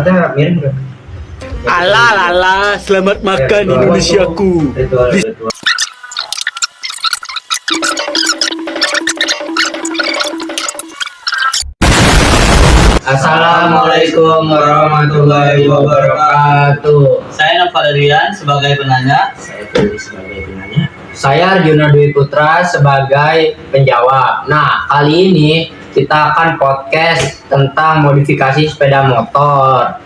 Ada mirip nggak? Alah, selamat makan Indonesiaku. Ritual. Assalamualaikum warahmatullahi wabarakatuh. Saya Nova Rian sebagai penanya. Saya Tuli sebagai penanya. Saya Arjuna Dwi Putra sebagai penjawab. Nah, kali ini kita akan podcast tentang modifikasi sepeda motor.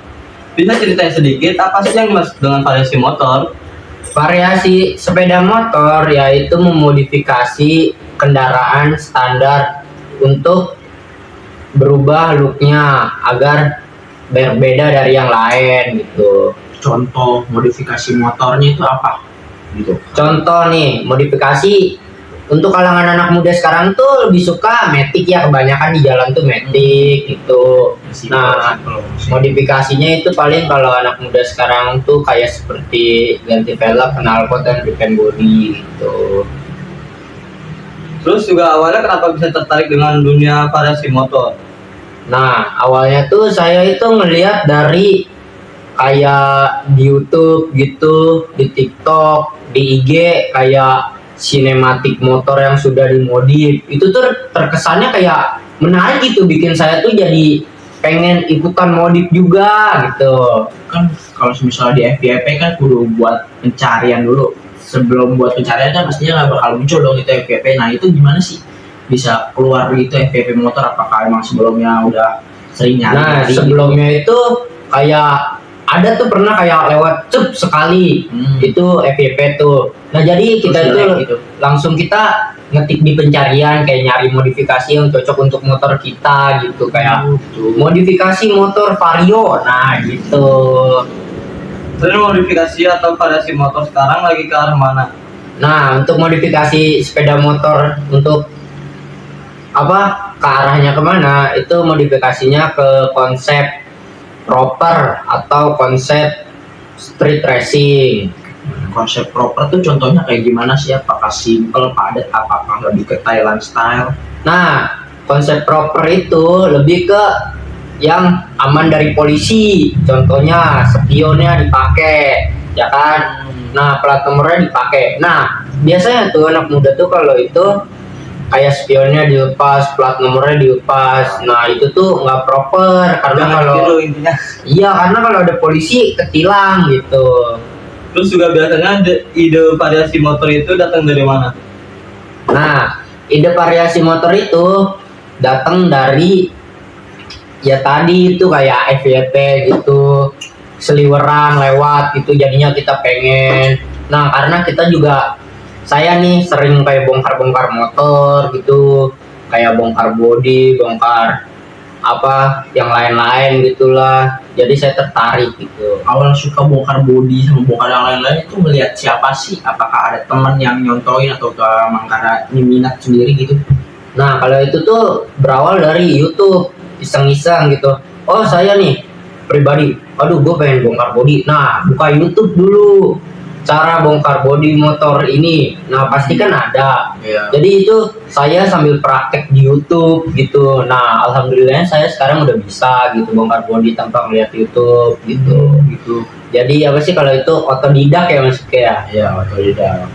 Bisa ceritain sedikit apa sih yang dimaksud dengan variasi motor? Variasi sepeda motor yaitu memodifikasi kendaraan standar untuk berubah looknya agar berbeda dari yang lain gitu. Contoh modifikasi motornya itu apa? Gitu. Contoh nih, modifikasi untuk kalangan anak muda sekarang tuh lebih suka matic ya, kebanyakan di jalan tuh matic gitu. Nah, modifikasinya itu paling kalau anak muda sekarang tuh kayak seperti ganti velg, knalpot dan repaint body gitu. Terus juga awalnya kenapa bisa tertarik dengan dunia variasi motor? Nah, awalnya tuh saya itu ngelihat dari kayak di YouTube gitu, di TikTok, di IG kayak sinematik motor yang sudah dimodif. Itu tuh terkesannya kayak menarik gitu, bikin saya tuh jadi pengen ikutan modif juga gitu. Kan kalau misalnya di FYP kan kudu buat pencarian dulu. Sebelum buat pencarian kan pastinya nggak bakal muncul dong itu FYP. Nah itu gimana sih bisa keluar gitu FYP motor? Apakah emang sebelumnya udah sering nyari? Nah, sebelumnya itu kayak ada tuh pernah kayak lewat sekali itu FYP tuh. Nah jadi kita itu langsung kita ngetik di pencarian kayak nyari modifikasi yang cocok untuk motor kita gitu, kayak modifikasi motor vario. Nah gitu. Terus modifikasi atau variasi motor sekarang lagi ke arah mana? Nah untuk modifikasi sepeda motor untuk apa ke arahnya kemana, itu modifikasinya ke konsep proper atau konsep street racing. Konsep proper tuh contohnya kayak gimana sih? Apakah simple, padat, apakah lebih ke Thailand style? Nah, konsep proper itu lebih ke yang aman dari polisi. Contohnya spionnya dipakai, ya kan? Nah, plat nomornya dipakai. Nah, biasanya tuh anak muda tuh kalau itu kayak spionnya dilepas, plat nomornya dilepas. Nah itu tuh nggak proper karena kalau iya, karena kalau ada polisi ketilang gitu. Terus juga biasanya ide variasi motor itu datang dari mana? Nah ide variasi motor itu datang dari ya tadi itu kayak FYP gitu, seliweran lewat gitu, jadinya kita pengen. Nah karena kita juga, saya nih sering kayak bongkar-bongkar motor gitu, kayak bongkar bodi, bongkar apa yang lain-lain gitulah. Jadi saya tertarik gitu. Awal suka bongkar bodi sama bongkar yang lain-lain itu melihat siapa sih? Apakah ada teman yang nyontoin atau emang karena ini minat sendiri gitu? Nah kalau itu tuh berawal dari YouTube, iseng-iseng gitu. Oh saya nih pribadi, aduh gue pengen bongkar bodi. Nah buka YouTube dulu, cara bongkar bodi motor ini. Nah pasti kan ada. Jadi itu saya sambil praktek di YouTube gitu. Nah alhamdulillah saya sekarang udah bisa gitu bongkar bodi tanpa melihat YouTube gitu. Jadi apa sih kalau itu otodidak ya Mas ya? Iya, otodidak.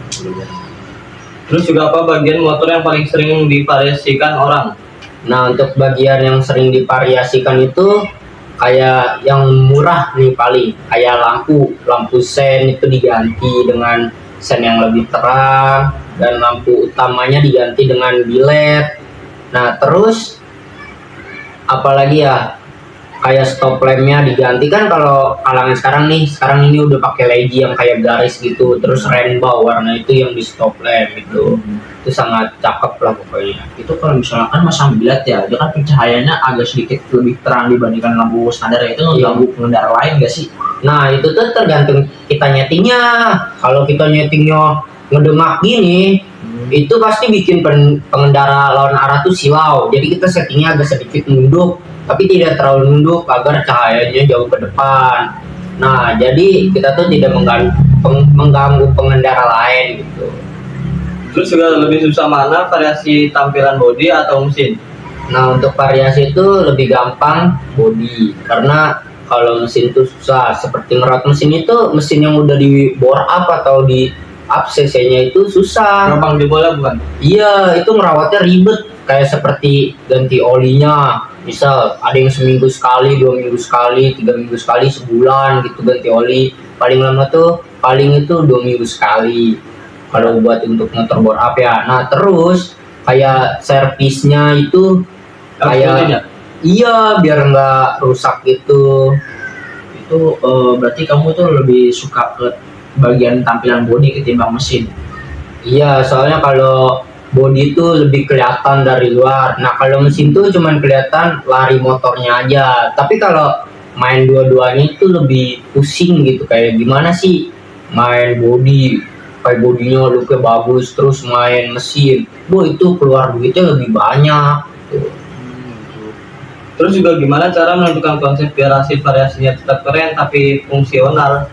Terus juga apa bagian motor yang paling sering divariasikan orang? Nah untuk bagian yang sering divariasikan itu kayak yang murah nih, paling kayak lampu sen itu diganti dengan sen yang lebih terang, dan lampu utamanya diganti dengan bilet. Nah terus apalagi ya, kayak stop lampnya diganti. Kan kalau kalangan sekarang ini udah pakai LED yang kayak garis gitu, terus rainbow warna itu yang di stop lamp gitu. Itu sangat cakep lah pokoknya. Itu kalau misalkan masang bilet ya, dia kan pencahayaannya agak sedikit lebih terang dibandingkan lampu standar, itu mengganggu pengendara lain gak sih? Nah itu tuh tergantung kita nyetingnya. Kalau kita nyetingnya ngedemak gini, itu pasti bikin pengendara lawan arah tuh silau. Jadi kita settingnya agak sedikit nunduk, tapi tidak terlalu nunduk agar cahayanya jauh ke depan. Nah jadi kita tuh tidak mengganggu pengendara lain gitu. Terus juga lebih susah mana, variasi tampilan bodi atau mesin? Nah untuk variasi itu lebih gampang bodi, karena kalau mesin itu susah. Seperti ngerawat mesin itu, mesin yang udah di bore up atau di up cc-nya itu susah. Gampang dibola bukan? Iya, itu ngerawatnya ribet. Kayak seperti ganti olinya. Misal ada yang seminggu sekali, 2 minggu sekali, 3 minggu sekali, sebulan gitu ganti oli. Paling lama tuh paling itu 2 minggu sekali. Kalau buat untuk motor bore up ya. Nah terus kayak servisnya itu Harus rutin ya? kayak iya biar nggak rusak gitu. Itu berarti kamu tuh lebih suka ke bagian tampilan bodi ketimbang mesin. Iya, soalnya kalau body itu lebih kelihatan dari luar. Nah, kalau mesin tuh cuman kelihatan lari motornya aja. Tapi kalau main dua-duanya itu lebih pusing gitu. Kayak gimana sih main body, kayak bodinya looknya bagus, terus main mesin. Itu keluar duitnya lebih banyak. Terus juga gimana cara menentukan konsep biar hasil variasinya tetap keren tapi fungsional?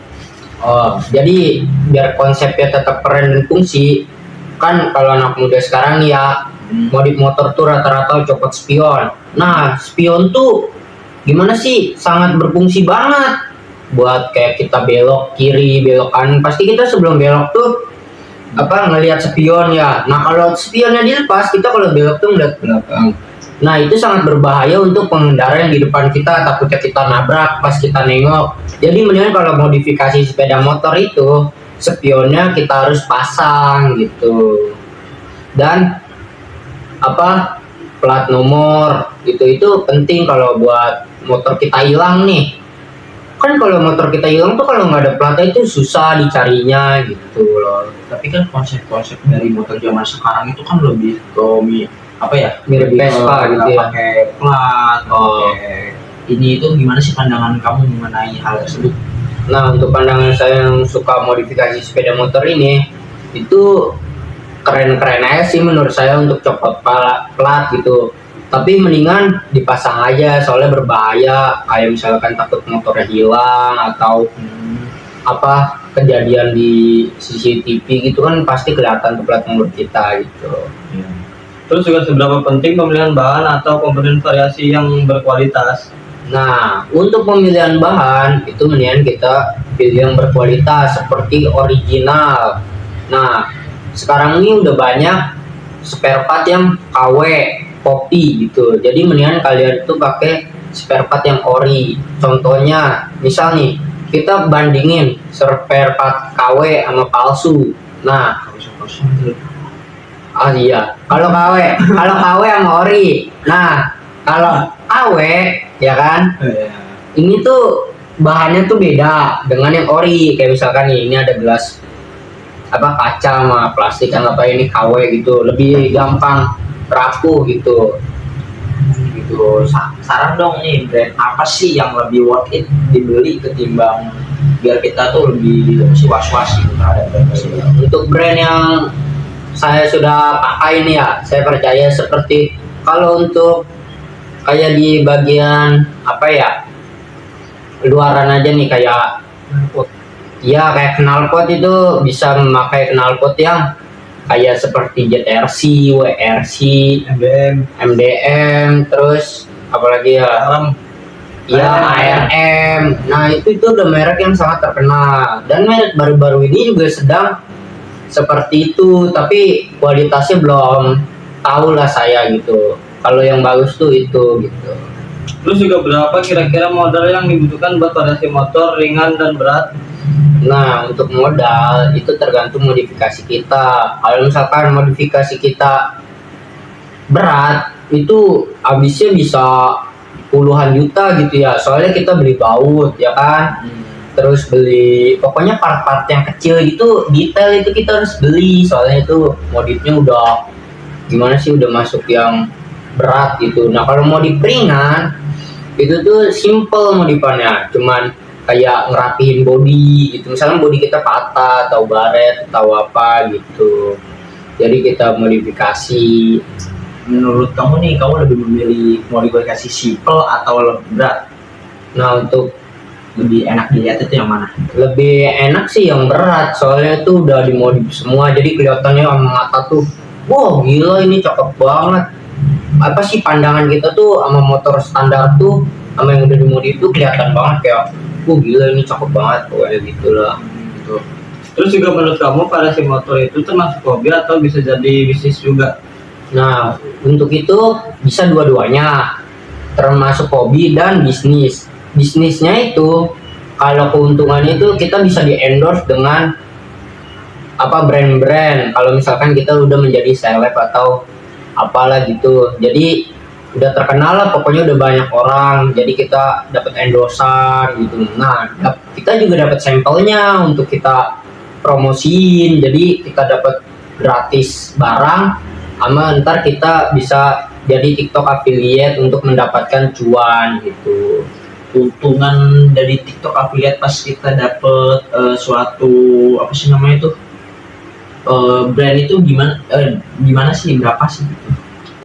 Oh, jadi biar konsepnya tetap keren dan fungsi, kan kalau anak muda sekarang ya modif motor tuh rata-rata copot spion. Nah, spion tuh gimana sih? Sangat berfungsi banget buat kayak kita belok kiri, belok kanan. Pasti kita sebelum belok tuh ngelihat spion ya. Nah, kalau spionnya dilepas, kita kalau belok tuh ngeliat belakang. Nah, itu sangat berbahaya untuk pengendara yang di depan kita, takutnya kita nabrak pas kita nengok. Jadi mendingan kalau modifikasi sepeda motor itu spionnya kita harus pasang gitu. Dan plat nomor gitu itu penting kalau buat motor kita hilang nih. Kan kalau motor kita hilang tuh kalau nggak ada platnya itu susah dicarinya gitu loh. Tapi kan konsep-konsep dari motor zaman sekarang itu kan lebih ke Mirip lebih ke Vespa gitu nggak ya. pakai plat, Oh. pakai ini itu. Gimana sih pandangan kamu mengenai hal tersebut? Nah, untuk pandangan saya yang suka modifikasi sepeda motor ini, itu keren-keren aja sih menurut saya untuk copot plat gitu. Tapi mendingan dipasang aja, soalnya berbahaya. Kayak misalkan takut motornya hilang atau kejadian di CCTV gitu kan pasti kelihatan tuh plat nomor kita gitu. Terus juga seberapa penting pemilihan bahan atau komponen variasi yang berkualitas? Nah, untuk pemilihan bahan itu mendingan kita pilih yang berkualitas seperti original. Nah, sekarang ini udah banyak spare part yang KW, kopi gitu. Jadi mendingan kalian itu pakai spare part yang ori. Contohnya, misal nih, kita bandingin spare part KW sama palsu. Nah, iya, kalau KW sama ori. Nah, kalau KW ya kan, ini tuh bahannya tuh beda dengan yang ori. Kayak misalkan nih, ini ada gelas kaca sama plastik, anggap aja ini KW gitu, lebih gampang rapuh gitu. Saran dong nih, brand apa sih yang lebih worth it dibeli ketimbang biar kita tuh lebih was-was gitu terhadap brand tersebut. Untuk brand yang saya sudah pakai ini ya, saya percaya seperti kalau untuk kayak di bagian luaran aja nih, kayak kayak knalpot itu bisa memakai knalpot yang kayak seperti ZRC, WRC, MDM, terus apalagi ya, ARM. Nah itu udah merek yang sangat terkenal, dan merek baru-baru ini juga sedang seperti itu, tapi kualitasnya belum tahu lah saya gitu. Kalau yang bagus tuh itu gitu. Terus juga berapa kira-kira modal yang dibutuhkan buat variasi motor ringan dan berat? Nah, untuk modal itu tergantung modifikasi kita. Kalau misalkan modifikasi kita berat, itu habisnya bisa puluhan juta gitu ya. Soalnya kita beli baut ya kan. Terus beli pokoknya part-part yang kecil itu, detail itu kita harus beli. Soalnya itu modifnya udah gimana sih, udah masuk yang berat gitu. Nah, kalau modif ringan itu tuh simple modifannya, cuman kayak ngerapihin body gitu. Misalnya body kita patah atau baret atau apa gitu, jadi kita modifikasi. Menurut kamu nih, kamu lebih memilih modifikasi simple atau lebih berat? Nah, untuk lebih enak dilihat itu yang mana? lebih enak sih yang berat, soalnya itu udah dimodif semua, jadi kelihatannya sama mata tuh, wow gila ini cakep banget. Apa sih pandangan kita tuh sama motor standar tuh sama yang udah dimodif itu kelihatan banget kayak gila ini cakep banget pokoknya gitu lah gitu. Terus juga menurut kamu variasi motor itu termasuk hobi atau bisa jadi bisnis juga? Nah, untuk itu bisa dua-duanya, termasuk hobi dan bisnis. Bisnisnya itu, kalau keuntungannya itu kita bisa di-endorse dengan brand-brand. Kalau misalkan kita udah menjadi seleb atau apalah gitu. Jadi udah terkenal lah, pokoknya udah banyak orang. Jadi kita dapat endorsan gitu. Nah, kita juga dapat sampelnya untuk kita promosiin. Jadi kita dapat gratis barang. Sama ntar kita bisa jadi TikTok affiliate untuk mendapatkan cuan gitu. Keuntungan dari TikTok affiliate pas kita dapet suatu apa sih namanya itu brand itu gimana sih, berapa sih gitu?